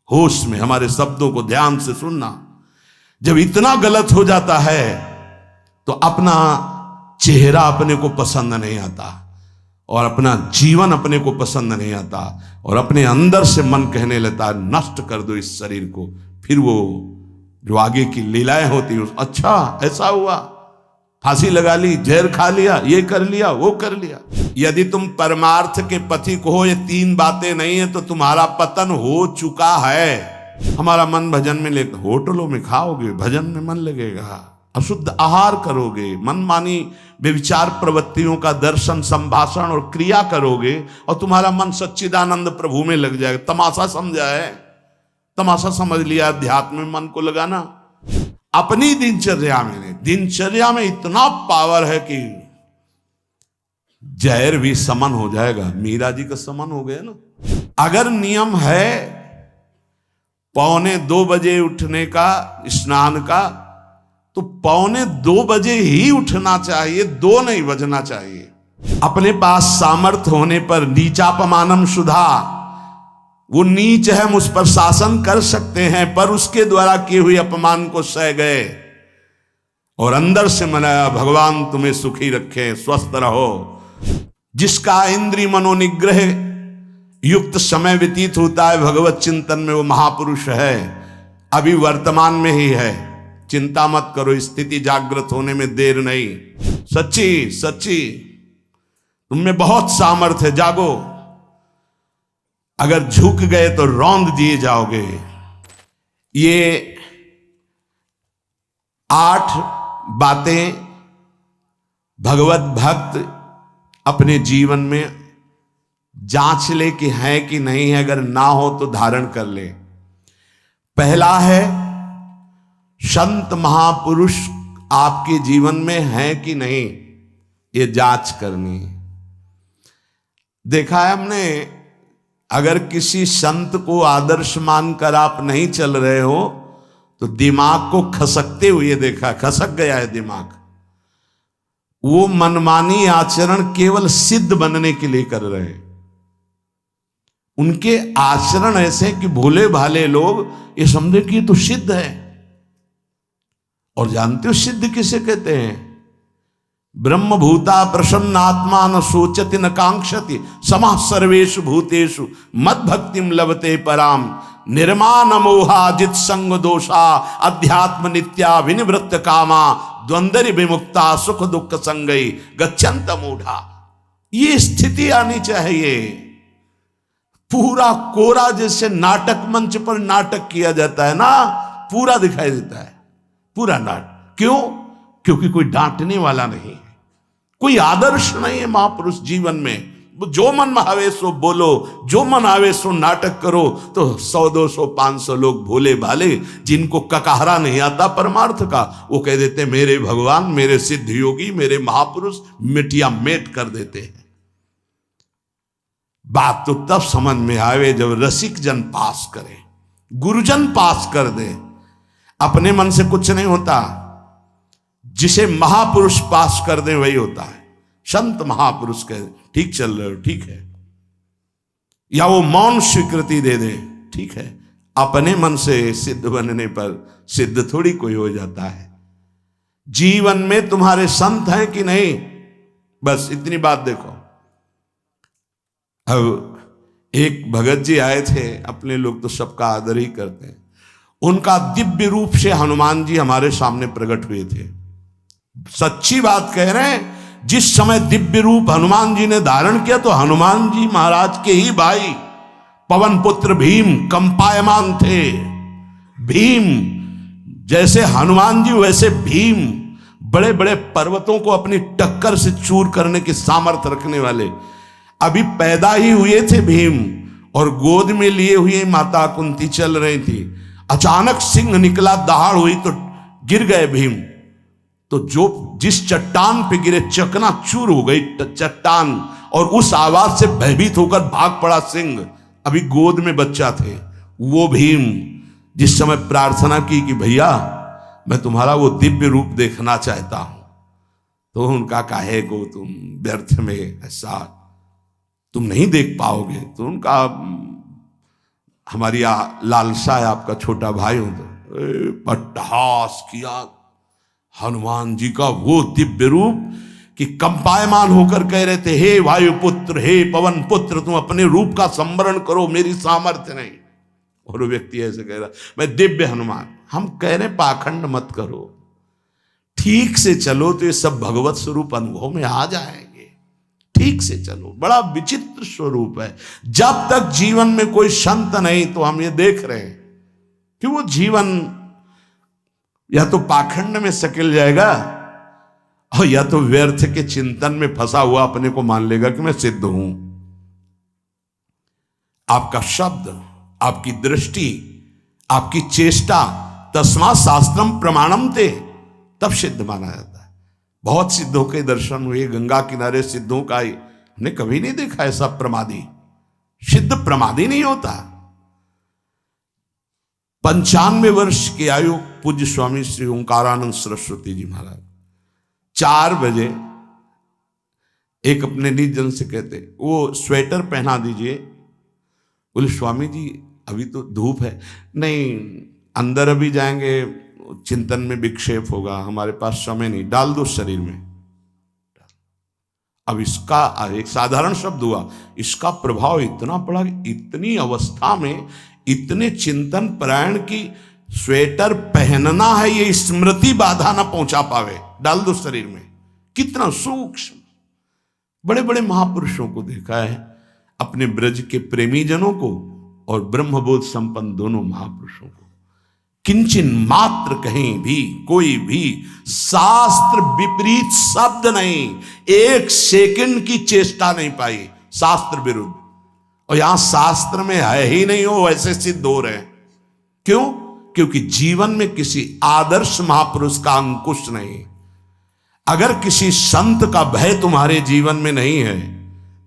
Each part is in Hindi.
होश में हमारे शब्दों को ध्यान से सुनना। जब इतना गलत हो जाता है तो अपना चेहरा अपने को पसंद नहीं आता और अपना जीवन अपने को पसंद नहीं आता और अपने अंदर से मन कहने लगता है नष्ट कर दो इस शरीर को। फिर वो जो आगे की लीलाएं होती है, अच्छा ऐसा हुआ, फांसी लगा ली, जहर खा लिया, ये कर लिया, वो कर लिया। यदि तुम परमार्थ के पथिक हो, ये तीन बातें नहीं है तो तुम्हारा पतन हो चुका है। हमारा मन भजन में लेकर, होटलों में खाओगे, भजन में मन लगेगा, अशुद्ध आहार करोगे, मनमानी व्यभिचार प्रवृत्तियों का दर्शन, संभाषण और क्रिया करोगे और तुम्हारा मन सच्चिदानंद प्रभु में लग जाएगा। तमाशा समझा है, तमाशा समझ लिया अध्यात्म में मन को लगाना। अपनी दिनचर्या में इतना पावर है कि जहर भी समन हो जाएगा। मीरा जी का समन हो गया ना। अगर नियम है 1:45 बजे उठने का, स्नान का, तो 1:45 बजे ही उठना चाहिए, 2 नहीं बजना चाहिए। अपने पास सामर्थ्य होने पर नीचापमानम सुधा, वो नीच है, हम उस पर शासन कर सकते हैं, पर उसके द्वारा किए हुए अपमान को सह गए और अंदर से मनाया भगवान तुम्हें सुखी रखे, स्वस्थ रहो। जिसका इंद्रिय मनोनिग्रह युक्त समय व्यतीत होता है भगवत चिंतन में, वो महापुरुष है, अभी वर्तमान में ही है। चिंता मत करो, स्थिति जागृत होने में देर नहीं। सच्ची सच्ची तुम में बहुत सामर्थ्य है, जागो। अगर झुक गए तो रौंद दिए जाओगे। ये 8 बातें भगवत भक्त अपने जीवन में जांच ले कि है कि नहीं है, अगर ना हो तो धारण कर ले। पहला है, संत महापुरुष आपके जीवन में है कि नहीं, ये जांच करनी। देखा है हमने, अगर किसी संत को आदर्श मानकर आप नहीं चल रहे हो तो दिमाग को खसकते हुए देखा, खसक गया है दिमाग। वो मनमानी आचरण केवल सिद्ध बनने के लिए कर रहे हैं। उनके आचरण ऐसे कि भोले भाले लोग ये समझे कि ये तो सिद्ध है। और जानते हो सिद्ध किसे कहते हैं? ब्रह्म भूता प्रसन्नात्मा न सोचति न कांक्षति समः सर्वेषु भूतेषु मद भक्तिम लभते पराम निर्माण मोहाजित संग दोषा अध्यात्म नित्या विनिवृत्त कामा द्वंद्व विमुक्ता सुख दुख संगई गच्छन्त मूढ़ा। ये स्थिति आनी चाहिए। पूरा कोरा जैसे नाटक मंच पर नाटक किया जाता है ना, पूरा दिखाई देता है, पूरा नाटक। क्यों? क्योंकि कोई डांटने वाला नहीं है, कोई आदर्श नहीं है महापुरुष जीवन में। जो मन में आवे सो बोलो, जो मन आवे सो नाटक करो, तो 100 200 500 लोग भोले भाले जिनको ककहरा नहीं आता परमार्थ का, वो कह देते मेरे भगवान, मेरे सिद्ध योगी, मेरे महापुरुष मिटिया मेट कर देते हैं। बात तो तब समझ में आवे जब रसिक जन पास करे, गुरुजन पास कर दे। अपने मन से कुछ नहीं होता, जिसे महापुरुष पास कर दे वही होता है। संत महापुरुष कहे ठीक चल रहे हो, ठीक है, या वो मौन स्वीकृति दे दे, ठीक है। अपने मन से सिद्ध बनने पर सिद्ध थोड़ी कोई हो जाता है। जीवन में तुम्हारे संत हैं कि नहीं, बस इतनी बात देखो। अब एक भगत जी आए थे, अपने लोग तो सबका आदर ही करते हैं। उनका दिव्य रूप से हनुमान जी हमारे सामने प्रकट हुए थे। सच्ची बात कह रहे हैं, जिस समय दिव्य रूप हनुमान जी ने धारण किया तो हनुमान जी महाराज के ही भाई पवन पुत्र भीम कंपायमान थे। भीम जैसे हनुमान जी वैसे भीम, बड़े बड़े पर्वतों को अपनी टक्कर से चूर करने की सामर्थ्य रखने वाले। अभी पैदा ही हुए थे भीम और गोद में लिए हुए माता कुंती चल रही थी। अचानक सिंह निकला, दहाड़ हुई तो गिर गए भीम। तो जिस चट्टान पे गिरे चकनाचूर हो गई चट्टान, और उस आवाज से भयभीत होकर भाग पड़ा सिंह। अभी गोद में बच्चा थे। वो भीम जिस समय प्रार्थना की कि भैया मैं तुम्हारा वो दिव्य रूप देखना चाहता हूं, तो उनका काहे को तुम व्यर्थ में ऐसा तुम नहीं देख पाओगे। तो उनका हमारी लालसा है आपका छोटा भाई हूं तो पट्टहास किया हनुमान जी का वो दिव्य रूप कि कंपायमान होकर कह रहे थे, हे वायुपुत्र, हे पवन पुत्र, तुम अपने रूप का संवरण करो, मेरी सामर्थ्य नहीं। और वो व्यक्ति ऐसे कह रहा, मैं दिव्य हनुमान। हम कह रहे पाखंड मत करो, ठीक से चलो तो ये सब भगवत स्वरूप अनुभव में आ जाएंगे। ठीक से चलो, बड़ा विचित्र स्वरूप है। जब तक जीवन में कोई संत नहीं तो हम ये देख रहे हैं कि वो जीवन या तो पाखंड में सकिल जाएगा और या तो व्यर्थ के चिंतन में फंसा हुआ अपने को मान लेगा कि मैं सिद्ध हूं। आपका शब्द, आपकी दृष्टि, आपकी चेष्टा, तस्मा शास्त्रम प्रमाणम ते, तब सिद्ध माना जाता है। बहुत सिद्धों के दर्शन हुए, गंगा किनारे सिद्धों का हमने कभी नहीं देखा ऐसा प्रमादी। सिद्ध प्रमादी नहीं होता। 95 वर्ष की आयु पूज्य स्वामी श्री ओंकारानंद सरस्वती जी महाराज 4 बजे एक अपने निज जन से कहते, वो स्वेटर पहना दीजिए। बोले स्वामी जी अभी तो धूप है। नहीं, अंदर अभी जाएंगे, चिंतन में विक्षेप होगा, हमारे पास समय नहीं, डाल दो शरीर में। अब इसका एक साधारण शब्द हुआ, इसका प्रभाव इतना पड़ा, इतनी अवस्था में इतने चिंतन परायण की स्वेटर पहनना है, ये स्मृति बाधा ना पहुंचा पावे, डाल दो शरीर में। कितना सूक्ष्म। बड़े बड़े महापुरुषों को देखा है, अपने ब्रज के प्रेमी जनों को और ब्रह्मबोध संपन्न दोनों महापुरुषों को, किंचन मात्र कहीं भी कोई भी शास्त्र विपरीत शब्द नहीं, 1 सेकंड की चेष्टा नहीं पाई शास्त्र विरुद्ध। और यहां शास्त्र में है ही नहीं, हो वैसे सिद्ध हो रहे हैं। क्यों? क्योंकि जीवन में किसी आदर्श महापुरुष का अंकुश नहीं। अगर किसी संत का भय तुम्हारे जीवन में नहीं है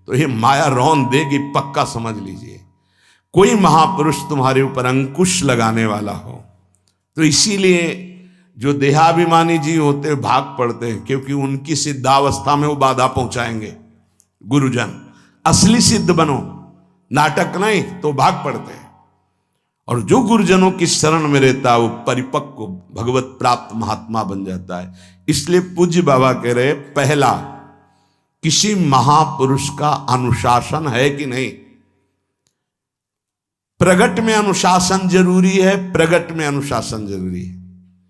तो ये माया रौन देगी, पक्का समझ लीजिए। कोई महापुरुष तुम्हारे ऊपर अंकुश लगाने वाला हो तो इसीलिए जो देहाभिमानी जी होते भाग पड़ते हैं, क्योंकि उनकी सिद्धावस्था में वो बाधा पहुंचाएंगे। गुरुजन असली सिद्ध बनो, नाटक नहीं, तो भाग पड़ते हैं। और जो गुरुजनों की शरण में रहता है वो परिपक्व भगवत प्राप्त महात्मा बन जाता है। इसलिए पूज्य बाबा कह रहे, पहला, किसी महापुरुष का अनुशासन है कि नहीं। प्रगट में अनुशासन जरूरी है, प्रगट में अनुशासन जरूरी है।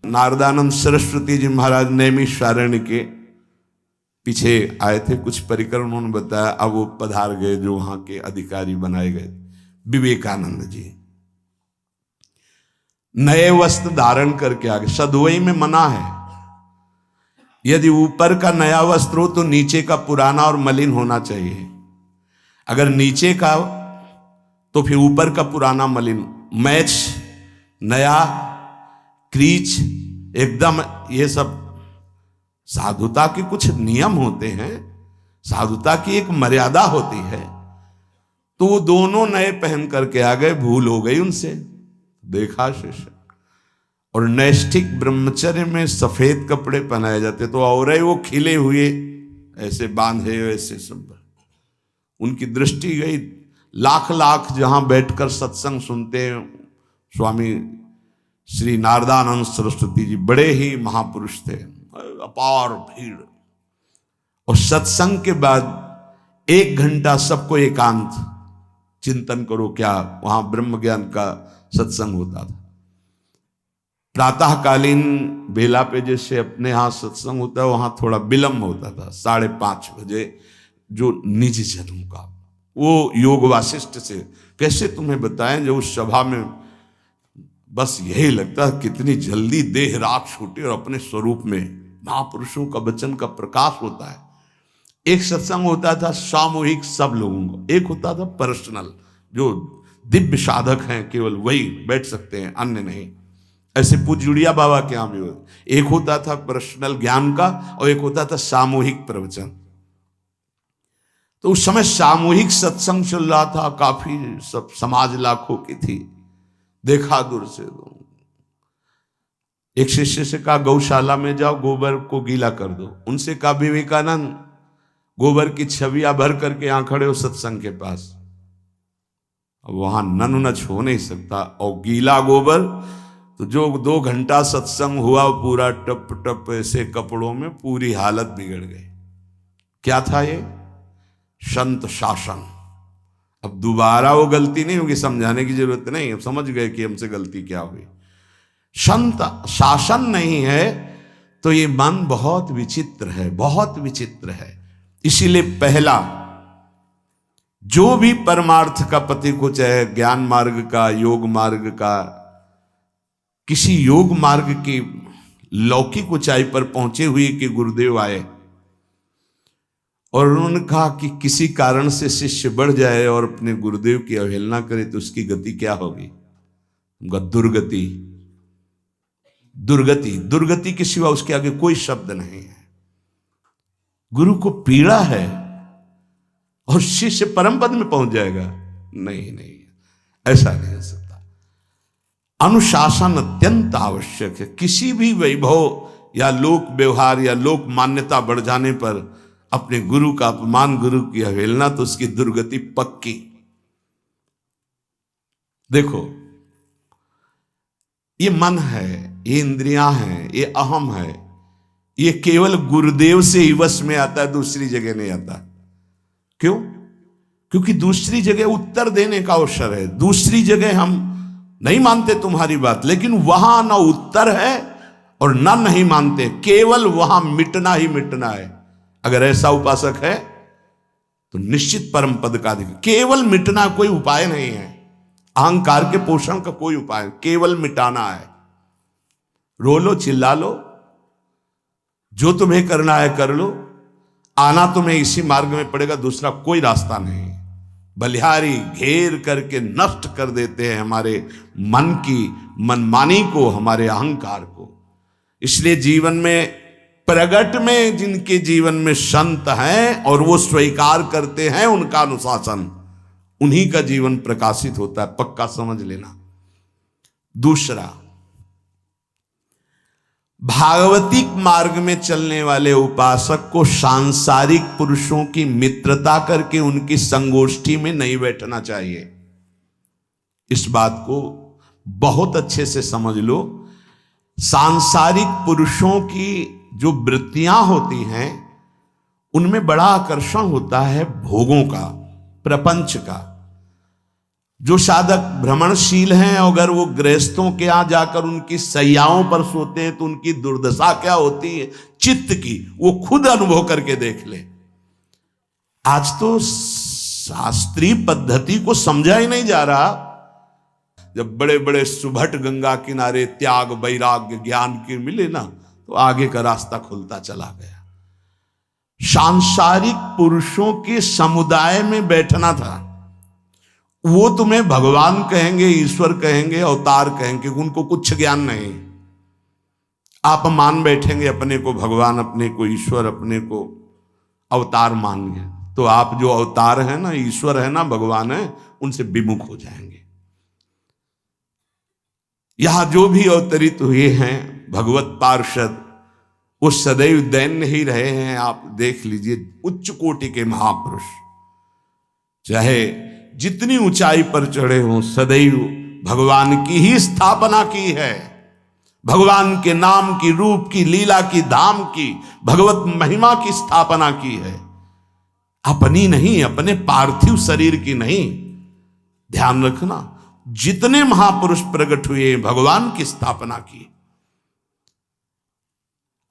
नारदानंद सरस्वती जी महाराज नैमिषारण्य के पीछे आए थे, कुछ परिक्रम उन्होंने बताया। अब वो पधार गए जो वहां के अधिकारी बनाए गए, विवेकानंद जी। नए वस्त्र धारण करके आ गए। सदवई में मना है, यदि ऊपर का नया वस्त्र हो तो नीचे का पुराना और मलिन होना चाहिए। अगर नीचे का तो फिर ऊपर का पुराना मलिन। मैच नया, क्रीच एकदम, ये सब साधुता के कुछ नियम होते हैं, साधुता की एक मर्यादा होती है। तो वो दोनों नए पहन करके आ गए, भूल हो गई उनसे, देखा शिष्य। और नैष्ठिक ब्रह्मचर्य में सफेद कपड़े पहनाए जाते, तो और वो खिले हुए ऐसे बांधे, ऐसे सब। उनकी दृष्टि गई, लाख लाख जहां बैठकर सत्संग सुनते हैं स्वामी श्री नारदानंद सरस्वती जी, बड़े ही महापुरुष थे, अपार भीड़। और सत्संग के बाद 1 घंटा सबको एकांत चिंतन करो। क्या वहां ब्रह्म ज्ञान का सत्संग होता था। प्रातःकालीन बेला पे जैसे अपने यहाँ सत्संग होता है, वहां थोड़ा विलंब होता था, 5:30 बजे। जो निज जनों का वो योग वासिष्ठ से कैसे तुम्हें बताएं, जो उस सभा में बस यही लगता है कितनी जल्दी देह राख छूटे और अपने स्वरूप में महापुरुषों का वचन का प्रकाश होता है। एक सत्संग होता था सामूहिक सब लोगों को, एक होता था पर्सनल, जो दिव्य साधक हैं केवल वही बैठ सकते हैं, अन्य नहीं। ऐसे पूज्य बाबा के यहाँ भी एक होता था पर्सनल ज्ञान का और एक होता था सामूहिक प्रवचन। तो उस समय सामूहिक सत्संग चल रहा था, काफी सब समाज लाखों की थी। देखा दूर से, एक शिष्य से कहा गौशाला में जाओ, गोबर को गीला कर दो। उनसे कहा विवेकानंद गोबर की छवियां भर करके यहां खड़े हो सत्संग के पास। अब वहां नच हो नहीं सकता, और गीला गोबर तो जो 2 घंटा सत्संग हुआ पूरा टप टप ऐसे कपड़ों में, पूरी हालत बिगड़ गई। क्या था ये? संत शासन। अब दोबारा वो गलती नहीं होगी, समझाने की जरूरत नहीं, अब समझ गए कि हमसे गलती क्या हुई। संत शासन नहीं है तो ये मन बहुत विचित्र है, बहुत विचित्र है। इसीलिए पहला, जो भी परमार्थ का पति को, चाहे ज्ञान मार्ग का, योग मार्ग का, किसी योग मार्ग की लौकिक ऊंचाई पर पहुंचे हुए कि गुरुदेव आए और उन्होंने कहा कि किसी कारण से शिष्य बढ़ जाए और अपने गुरुदेव की अवहेलना करे तो उसकी गति क्या होगी? उनका दुर्गति। दुर्गति, दुर्गति के सिवा उसके आगे कोई शब्द नहीं है। गुरु को पीड़ा है और शिष्य परम पद में पहुंच जाएगा? नहीं नहीं, ऐसा नहीं हो सकता। अनुशासन अत्यंत आवश्यक है। किसी भी वैभव या लोक व्यवहार या लोक मान्यता बढ़ जाने पर अपने गुरु का अपमान, गुरु की अवहेलना, तो उसकी दुर्गति पक्की। देखो, ये मन है, ये इंद्रियां हैं, ये अहम है, ये केवल गुरुदेव से ही वश में आता है, दूसरी जगह नहीं आता। क्यों? क्योंकि दूसरी जगह उत्तर देने का अवसर है। दूसरी जगह हम नहीं मानते तुम्हारी बात, लेकिन वहां ना उत्तर है और ना नहीं मानते, केवल वहां मिटना ही मिटना है। अगर ऐसा उपासक है तो निश्चित परम पद का अधिकार। केवल मिटना कोई उपाय नहीं है, अहंकार के पोषण का कोई उपाय, केवल मिटाना है। रो लो, चिल्ला लो, जो तुम्हें करना है कर लो, आना तुम्हें इसी मार्ग में पड़ेगा, दूसरा कोई रास्ता नहीं। बलिहारी घेर करके नष्ट कर देते हैं हमारे मन की मनमानी को, हमारे अहंकार को। इसलिए जीवन में प्रगट में जिनके जीवन में संत हैं और वो स्वीकार करते हैं उनका अनुशासन, उन्हीं का जीवन प्रकाशित होता है, पक्का समझ लेना। दूसरा, भागवतिक मार्ग में चलने वाले उपासक को सांसारिक पुरुषों की मित्रता करके उनकी संगोष्ठी में नहीं बैठना चाहिए। इस बात को बहुत अच्छे से समझ लो। सांसारिक पुरुषों की जो वृत्तियां होती हैं उनमें बड़ा आकर्षण होता है भोगों का, प्रपंच का। जो साधक भ्रमणशील हैं, अगर वो गृहस्थों के यहां जाकर उनकी सैयाओं पर सोते हैं तो उनकी दुर्दशा क्या होती है चित्त की, वो खुद अनुभव करके देख ले। आज तो शास्त्रीय पद्धति को समझा ही नहीं जा रहा। जब बड़े बड़े सुभट गंगा किनारे त्याग, वैराग्य, ज्ञान के मिले ना, तो आगे का रास्ता खुलता चला गया। सांसारिक पुरुषों के समुदाय में बैठना था। वो तुम्हें भगवान कहेंगे, ईश्वर कहेंगे, अवतार कहेंगे, उनको कुछ ज्ञान नहीं। आप मान बैठेंगे अपने को भगवान, अपने को ईश्वर, अपने को अवतार मानेंगे, तो आप जो अवतार है ना, ईश्वर है ना, भगवान है, उनसे विमुख हो जाएंगे। यहां जो भी अवतरित हुए हैं भगवत पार्षद, वो सदैव दैन्य ही रहे हैं। आप देख लीजिए, उच्च कोटि के महापुरुष चाहे जितनी ऊंचाई पर चढ़े हों, सदैव भगवान की ही स्थापना की है। भगवान के नाम की, रूप की, लीला की, धाम की, भगवत महिमा की स्थापना की है, अपनी नहीं, अपने पार्थिव शरीर की नहीं। ध्यान रखना, जितने महापुरुष प्रकट हुए भगवान की स्थापना की।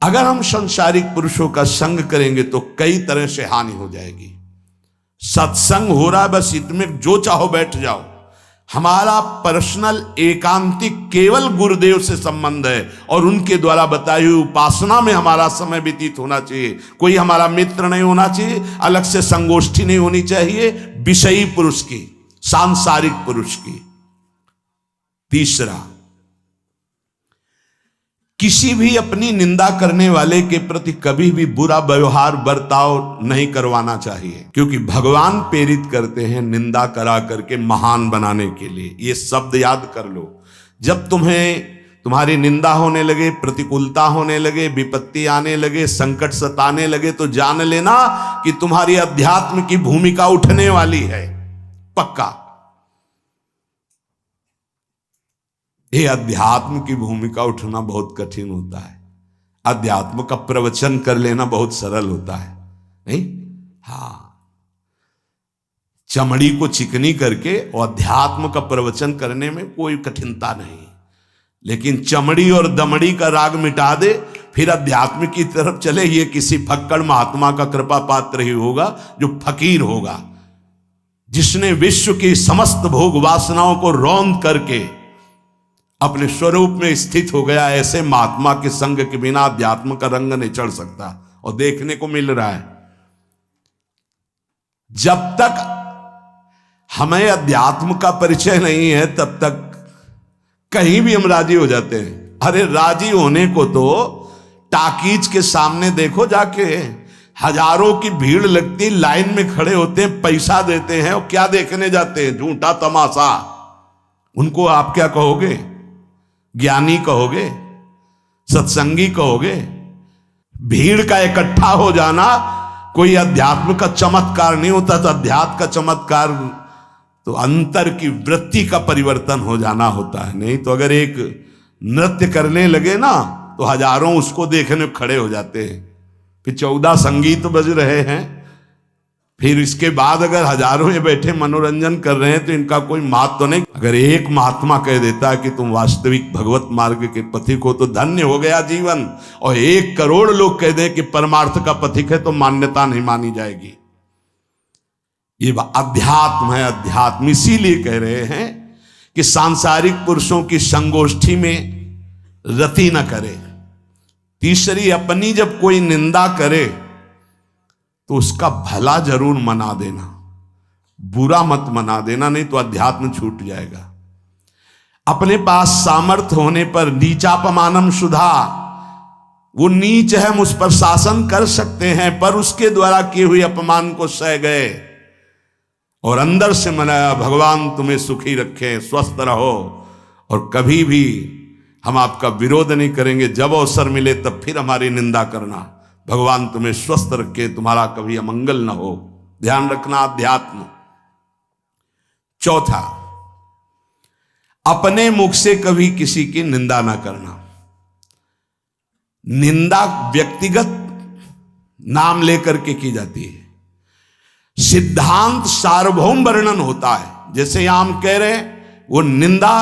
अगर हम संसारिक पुरुषों का संग करेंगे तो कई तरह से हानि हो जाएगी। सत्संग हो रहा है, बस इतने जो चाहो बैठ जाओ। हमारा पर्सनल एकांतिक केवल गुरुदेव से संबंध है और उनके द्वारा बताई हुई उपासना में हमारा समय व्यतीत होना चाहिए। कोई हमारा मित्र नहीं होना चाहिए, अलग से संगोष्ठी नहीं होनी चाहिए विषयी पुरुष की, सांसारिक पुरुष की। तीसरा, किसी भी अपनी निंदा करने वाले के प्रति कभी भी बुरा व्यवहार बर्ताव नहीं करवाना चाहिए, क्योंकि भगवान प्रेरित करते हैं निंदा करा करके महान बनाने के लिए। ये शब्द याद कर लो। जब तुम्हारी निंदा होने लगे, प्रतिकूलता होने लगे, विपत्ति आने लगे, संकट सताने लगे, तो जान लेना कि तुम्हारी अध्यात्म की भूमिका उठने वाली है, पक्का। ये अध्यात्म की भूमिका उठना बहुत कठिन होता है। अध्यात्म का प्रवचन कर लेना बहुत सरल होता है, नहीं? हाँ, चमड़ी को चिकनी करके और अध्यात्म का प्रवचन करने में कोई कठिनता नहीं, लेकिन चमड़ी और दमड़ी का राग मिटा दे फिर अध्यात्म की तरफ चले, ये किसी फक्कड़ महात्मा का कृपा पात्र ही होगा जो फकीर होगा, जिसने विश्व की समस्त भोग वासनाओं को रौंद करके अपने स्वरूप में स्थित हो गया। ऐसे महात्मा के संग के बिना अध्यात्म का रंग नहीं चढ़ सकता, और देखने को मिल रहा है। जब तक हमें अध्यात्म का परिचय नहीं है तब तक कहीं भी हम राजी हो जाते हैं। अरे राजी होने को तो टाकीज के सामने देखो जाके, हजारों की भीड़ लगती, लाइन में खड़े होते हैं, पैसा देते हैं, और क्या देखने जाते हैं? झूठा तमाशा। उनको आप क्या कहोगे? ज्ञानी कहोगे? सत्संगी कहोगे? भीड़ का इकट्ठा हो जाना कोई अध्यात्म का चमत्कार नहीं होता। तो अध्यात्म का चमत्कार तो अंतर की वृत्ति का परिवर्तन हो जाना होता है। नहीं तो अगर एक नृत्य करने लगे ना तो हजारों उसको देखने खड़े हो जाते हैं। फिर 14 संगीत बज रहे हैं, फिर इसके बाद अगर हजारों ये बैठे मनोरंजन कर रहे हैं तो इनका कोई महत्व तो नहीं। अगर एक महात्मा कह देता है कि तुम वास्तविक भगवत मार्ग के पथिक हो तो धन्य हो गया जीवन, और 1 करोड़ लोग कह दें कि परमार्थ का पथिक है तो मान्यता नहीं मानी जाएगी। ये अध्यात्म है, अध्यात्म। इसीलिए कह रहे हैं कि सांसारिक पुरुषों की संगोष्ठी में रति न करे। तीसरी, अपनी जब कोई निंदा करे तो उसका भला जरूर मना देना, बुरा मत मना देना, नहीं तो अध्यात्म छूट जाएगा। अपने पास सामर्थ्य होने पर नीचापमानम सुधा, वो नीच है, हम उस पर शासन कर सकते हैं, पर उसके द्वारा किए हुए अपमान को सह गए और अंदर से मनाया, भगवान तुम्हें सुखी रखें, स्वस्थ रहो, और कभी भी हम आपका विरोध नहीं करेंगे। जब अवसर मिले तब फिर हमारी निंदा करना। भगवान तुम्हें स्वस्थ रखे, तुम्हारा कभी अमंगल न हो। ध्यान रखना, अध्यात्म। चौथा, अपने मुख से कभी किसी की निंदा ना करना। निंदा व्यक्तिगत नाम लेकर के की जाती है, सिद्धांत सार्वभौम वर्णन होता है। जैसे यहां हम कह रहे हैं, वो निंदा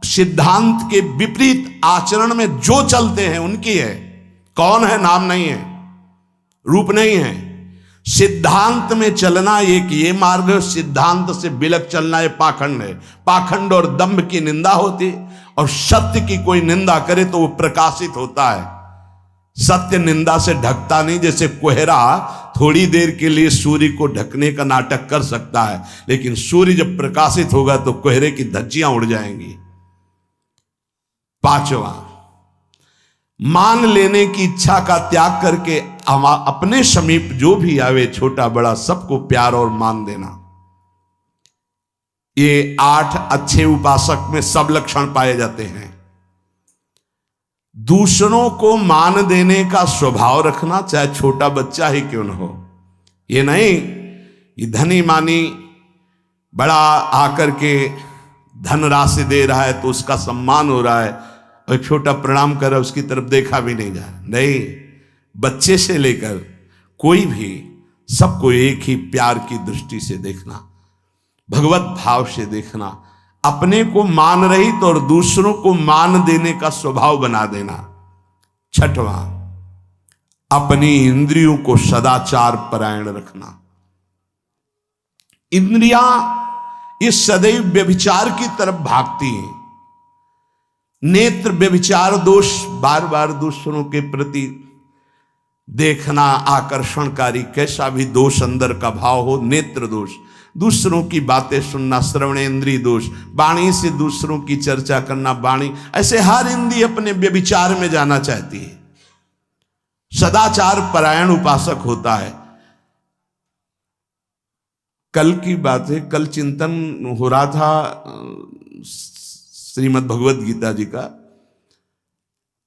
सिद्धांत के विपरीत आचरण में जो चलते हैं उनकी है। कौन है? नाम नहीं है, रूप नहीं है। सिद्धांत में चलना एक ये मार्ग है, सिद्धांत से बिलक चलना ये पाखंड है। पाखंड और दंभ की निंदा होती, और सत्य की कोई निंदा करे तो वो प्रकाशित होता है। सत्य निंदा से ढकता नहीं। जैसे कोहरा थोड़ी देर के लिए सूर्य को ढकने का नाटक कर सकता है, लेकिन सूर्य जब प्रकाशित होगा तो कोहरे की धज्जियां उड़ जाएंगी। 5वां, मान लेने की इच्छा का त्याग करके अपने समीप जो भी आवे, छोटा बड़ा सबको प्यार और मान देना। ये 8 अच्छे उपासक में सब लक्षण पाए जाते हैं। दूसरों को मान देने का स्वभाव रखना, चाहे छोटा बच्चा ही क्यों न हो। ये नहीं ये धनी मानी बड़ा आकर के धन राशि दे रहा है तो उसका सम्मान हो रहा है, और छोटा प्रणाम कर रहा है उसकी तरफ देखा भी नहीं जा रहा। नहीं, बच्चे से लेकर कोई भी सबको एक ही प्यार की दृष्टि से देखना, भगवत भाव से देखना। अपने को मान रहित और दूसरों को मान देने का स्वभाव बना देना। 6वां, अपनी इंद्रियों को सदाचार परायण रखना। इंद्रियां ये सदैव व्यभिचार की तरफ भागती हैं। नेत्र व्यभिचार दोष, बार बार दूसरों के प्रति देखना आकर्षणकारी, कैसा भी दोष अंदर का भाव हो, नेत्र दोष। दूसरों की बातें सुनना, श्रवणेन्द्रिय दोष। वाणी से दूसरों की चर्चा करना, वाणी। ऐसे हर इंद्रिय अपने व्यभिचार में जाना चाहती है। सदाचार परायण उपासक होता है। कल की बात है, कल चिंतन हो रहा था श्रीमद् भगवद गीता जी का।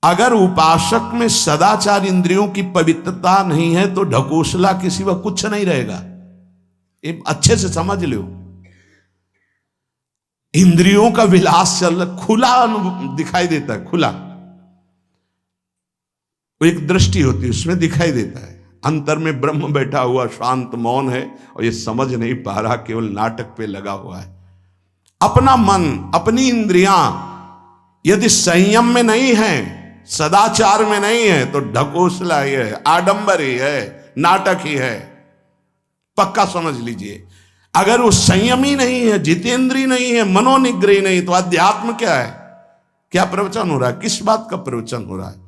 अगर उपासक में सदाचार इंद्रियों की पवित्रता नहीं है तो ढकोसला के सिवा कुछ नहीं रहेगा। ये अच्छे से समझ लो। इंद्रियों का विलास चल रहा, खुला दिखाई देता है, खुला। वो एक दृष्टि होती है, उसमें दिखाई देता है। अंतर में ब्रह्म बैठा हुआ शांत मौन है और ये समझ नहीं पा रहा, केवल नाटक पे लगा हुआ है। अपना मन, अपनी इंद्रियां यदि संयम में नहीं है, सदाचार में नहीं है, तो ढकोसला ही है, आडंबर ही है, नाटक ही है। पक्का समझ लीजिए। अगर वो संयमी नहीं है, जितेंद्रीय नहीं है, मनोनिग्रही नहीं, तो अध्यात्म क्या है? क्या प्रवचन हो रहा है? किस बात का प्रवचन हो रहा है?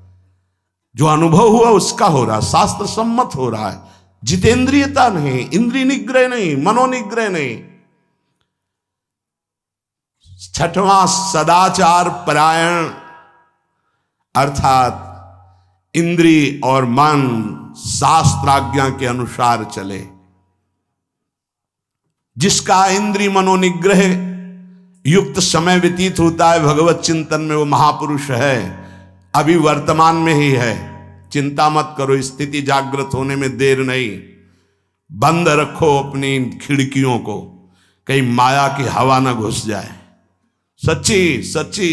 जो अनुभव हुआ उसका हो रहा है, शास्त्र सम्मत हो रहा है। जितेंद्रियता नहीं, इंद्रिय निग्रह नहीं, मनोनिग्रह नहीं। छठवां, सदाचार परायण, अर्थात इंद्रिय और मन शास्त्राज्ञा के अनुसार चले। जिसका इंद्रिय मनोनिग्रह युक्त समय व्यतीत होता है भगवत चिंतन में, वो महापुरुष है। अभी वर्तमान में ही है, चिंता मत करो, स्थिति जागृत होने में देर नहीं। बंद रखो अपनी खिड़कियों को, कहीं माया की हवा ना घुस जाए। सच्ची सच्ची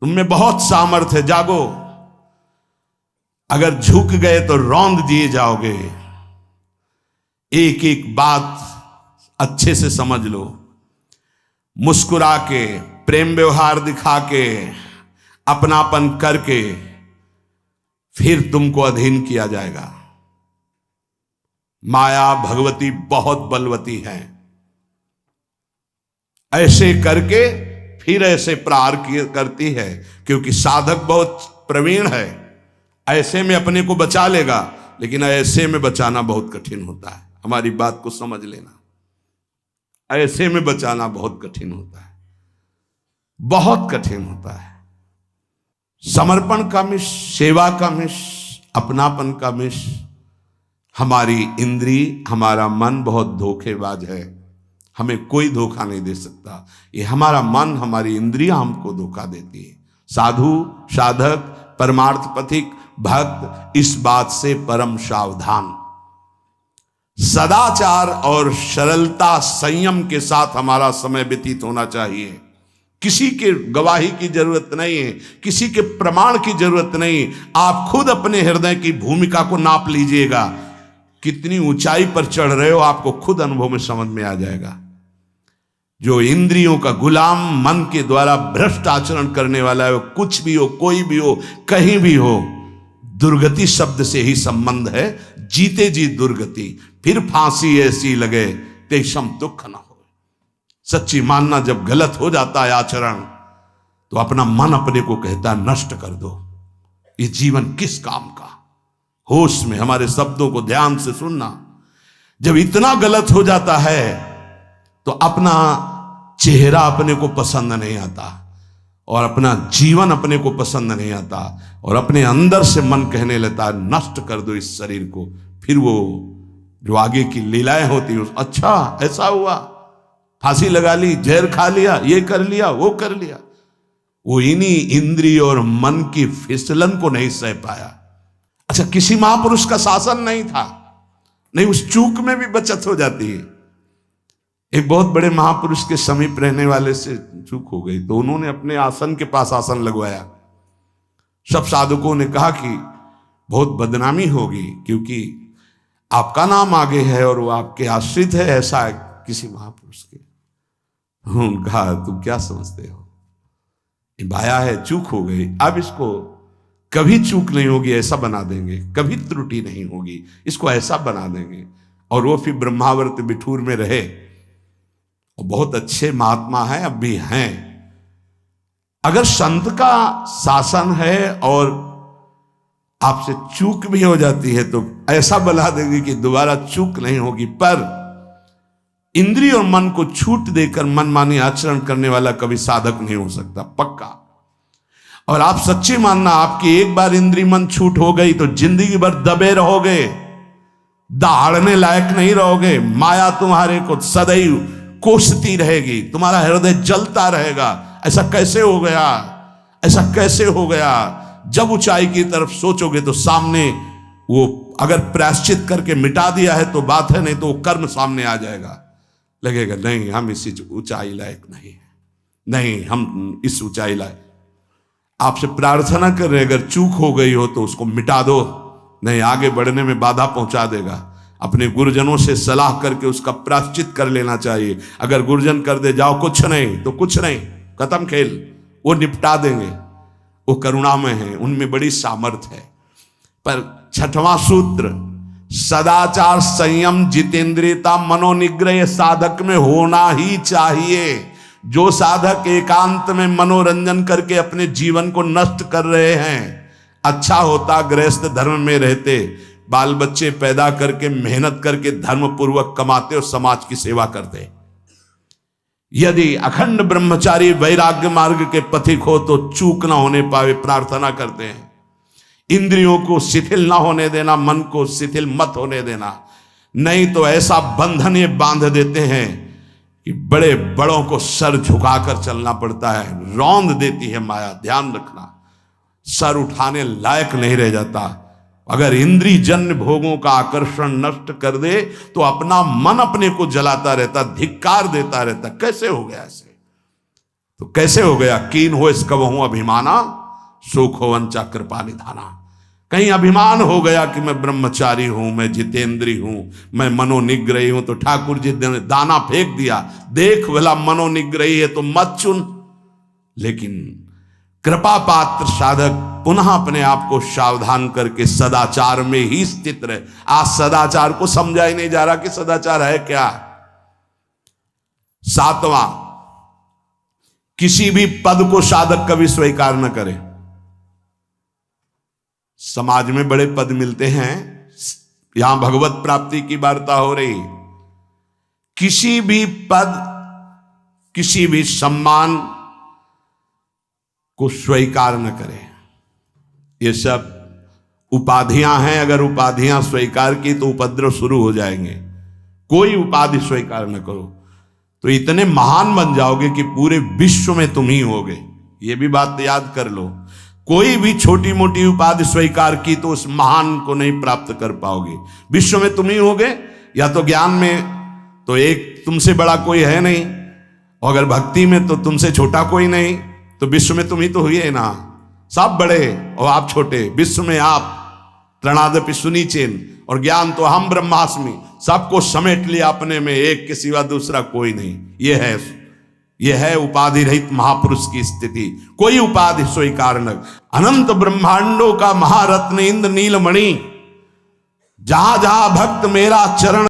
तुम में बहुत सामर्थ्य है, जागो। अगर झुक गए तो रौंद दिए जाओगे। एक एक बात अच्छे से समझ लो। मुस्कुरा के, प्रेम व्यवहार दिखा के, अपनापन करके फिर तुमको अधीन किया जाएगा। माया भगवती बहुत बलवती है। ऐसे करके फिर ऐसे प्रहार करती है, क्योंकि साधक बहुत प्रवीण है। ऐसे में अपने को बचा लेगा, लेकिन ऐसे में बचाना बहुत कठिन होता है। हमारी बात को समझ लेना, ऐसे में बचाना बहुत कठिन होता है, बहुत कठिन होता है। समर्पण का मिश, सेवा का मिश, अपनापन का मिश। हमारी इंद्री, हमारा मन बहुत धोखेबाज है, हमें कोई धोखा नहीं दे सकता। ये हमारा मन, हमारी इंद्रियां हमको धोखा देती है। साधु, साधक, परमार्थ पथिक, भक्त इस बात से परम सावधान। सदाचार और सरलता, संयम के साथ हमारा समय व्यतीत होना चाहिए। किसी के गवाही की जरूरत नहीं है, किसी के प्रमाण की जरूरत नहीं। आप खुद अपने हृदय की भूमिका को नाप लीजिएगा। कितनी ऊंचाई पर चढ़ रहे हो, आपको खुद अनुभव में समझ में आ जाएगा। जो इंद्रियों का गुलाम, मन के द्वारा भ्रष्ट आचरण करने वाला है, वो कुछ भी हो, कोई भी हो, कहीं भी हो, दुर्गति शब्द से ही संबंध है। जीते जी दुर्गति, फिर फांसी ऐसी लगे तेषम दुख न हो। सच्ची मानना, जब गलत हो जाता है आचरण, तो अपना मन अपने को कहता है नष्ट कर दो, ये जीवन किस काम का। होश में हमारे शब्दों को ध्यान से सुनना। जब इतना गलत हो जाता है तो अपना चेहरा अपने को पसंद नहीं आता, और अपना जीवन अपने को पसंद नहीं आता, और अपने अंदर से मन कहने लगता है नष्ट कर दो इस शरीर को। फिर वो जो आगे की लीलाएं होती हैं, अच्छा ऐसा हुआ, फांसी लगा ली, जहर खा लिया, ये कर लिया, वो कर लिया। वो इन्हीं इंद्रिय और मन की फिसलन को नहीं सह पाया। अच्छा, किसी महापुरुष का शासन नहीं था, नहीं, उस चूक में भी बचत हो जाती है। एक बहुत बड़े महापुरुष के समीप रहने वाले से चूक हो गई, तो उन्होंने अपने आसन के पास आसन लगवाया। सब साधुकों ने कहा कि बहुत बदनामी होगी, क्योंकि आपका नाम आगे है और वो आपके आश्रित है, ऐसा है किसी महापुरुष के। उन्होंने कहा तुम क्या समझते हो, ये बाया है, चूक हो गई, अब इसको कभी चूक नहीं होगी ऐसा बना देंगे, कभी त्रुटि नहीं होगी, इसको ऐसा बना देंगे। और वो फिर ब्रह्मावर्त बिठूर में रहे, और बहुत अच्छे महात्मा हैं, अब भी हैं। अगर संत का शासन है और आपसे चूक भी हो जाती है, तो ऐसा बना देंगे कि दोबारा चूक नहीं होगी। पर इंद्रिय और मन को छूट देकर मनमानी आचरण करने वाला कभी साधक नहीं हो सकता, पक्का। और आप सच्ची मानना, आपकी एक बार इंद्रिय मन छूट हो गई तो जिंदगी भर दबे रहोगे, दहाड़ने लायक नहीं रहोगे। माया तुम्हारे को सदैव कोसती रहेगी, तुम्हारा हृदय जलता रहेगा। ऐसा कैसे हो गया, ऐसा कैसे हो गया। जब ऊंचाई की तरफ सोचोगे तो सामने वो, अगर प्रायश्चित करके मिटा दिया है तो बात है, नहीं तो वो कर्म सामने आ जाएगा। लगेगा नहीं हम इस ऊंचाई लायक नहीं है, नहीं हम इस ऊंचाई लायक। आपसे प्रार्थना कर रहे, अगर चूक हो गई हो तो उसको मिटा दो, नहीं आगे बढ़ने में बाधा पहुंचा देगा। अपने गुरुजनों से सलाह करके उसका प्रायश्चित कर लेना चाहिए। अगर गुरुजन कर दे जाओ कुछ नहीं तो कुछ नहीं, खत्म खेल, वो निपटा देंगे, वो करुणामय है, उनमें बड़ी सामर्थ्य है। पर छठवां सूत्र, सदाचार संयम जितेंद्रियता मनोनिग्रह साधक में होना ही चाहिए। जो साधक एकांत में मनोरंजन करके अपने जीवन को नष्ट कर रहे हैं, अच्छा होता गृहस्थ धर्म में रहते, बाल बच्चे पैदा करके मेहनत करके धर्म पूर्वक कमाते और समाज की सेवा करते। यदि अखंड ब्रह्मचारी वैराग्य मार्ग के पथिक हो तो चूक ना होने पावे प्रार्थना करते हैं। इंद्रियों को शिथिल ना होने देना, मन को शिथिल मत होने देना, नहीं तो ऐसा बंधन ये बांध देते हैं कि बड़े बड़ों को सर झुकाकर चलना पड़ता है, रौंद देती है माया। ध्यान रखना, सर उठाने लायक नहीं रह जाता। अगर इंद्रिय जन्य भोगों का आकर्षण नष्ट कर दे तो अपना मन अपने को जलाता रहता, धिक्कार देता रहता। कैसे हो गया ऐसे? तो कैसे हो गया? कीन हो इस कबहू अभिमाना, सुख हो वंचा कृपा निधाना। कहीं अभिमान हो गया कि मैं ब्रह्मचारी हूं, मैं जितेंद्री हूं, मैं मनोनिग्रही हूं, तो ठाकुर जी ने दाना फेंक दिया, देख भला मनोनिग्रही है तो मत चुन। लेकिन कृपा पात्र साधक पुनः अपने आप को सावधान करके सदाचार में ही स्थित रहे। आज सदाचार को समझा ही नहीं जा रहा कि सदाचार है क्या। सातवां, किसी भी पद को साधक कभी स्वीकार न करे। समाज में बड़े पद मिलते हैं, यहां भगवत प्राप्ति की वार्ता हो रही। किसी भी पद, किसी भी सम्मान को स्वीकार न करें। ये सब उपाधियां हैं, अगर उपाधियां स्वीकार की तो उपद्रव शुरू हो जाएंगे। कोई उपाधि स्वीकार न करो तो इतने महान बन जाओगे कि पूरे विश्व में तुम ही होगे। ये भी बात याद कर लो। कोई भी छोटी मोटी उपाधि स्वीकार की तो उस महान को नहीं प्राप्त कर पाओगे। विश्व में तुम ही होगे, या तो ज्ञान में तो एक तुमसे बड़ा कोई है नहीं, और अगर भक्ति में तो तुमसे छोटा कोई नहीं, तो विश्व में तुम ही तो हुई है ना। सब बड़े और आप छोटे, विश्व में आप त्रणादपि सुनीचेन, और ज्ञान तो हम ब्रह्मास्मि, सबको समेट लिया अपने में, एक के सिवा दूसरा कोई नहीं। यह है उपाधि रहित महापुरुष की स्थिति। कोई उपाधि स्वीकार न। अनंत ब्रह्मांडों का महारत्न इंद्र नीलमणि, जहां जहां भक्त मेरा चरण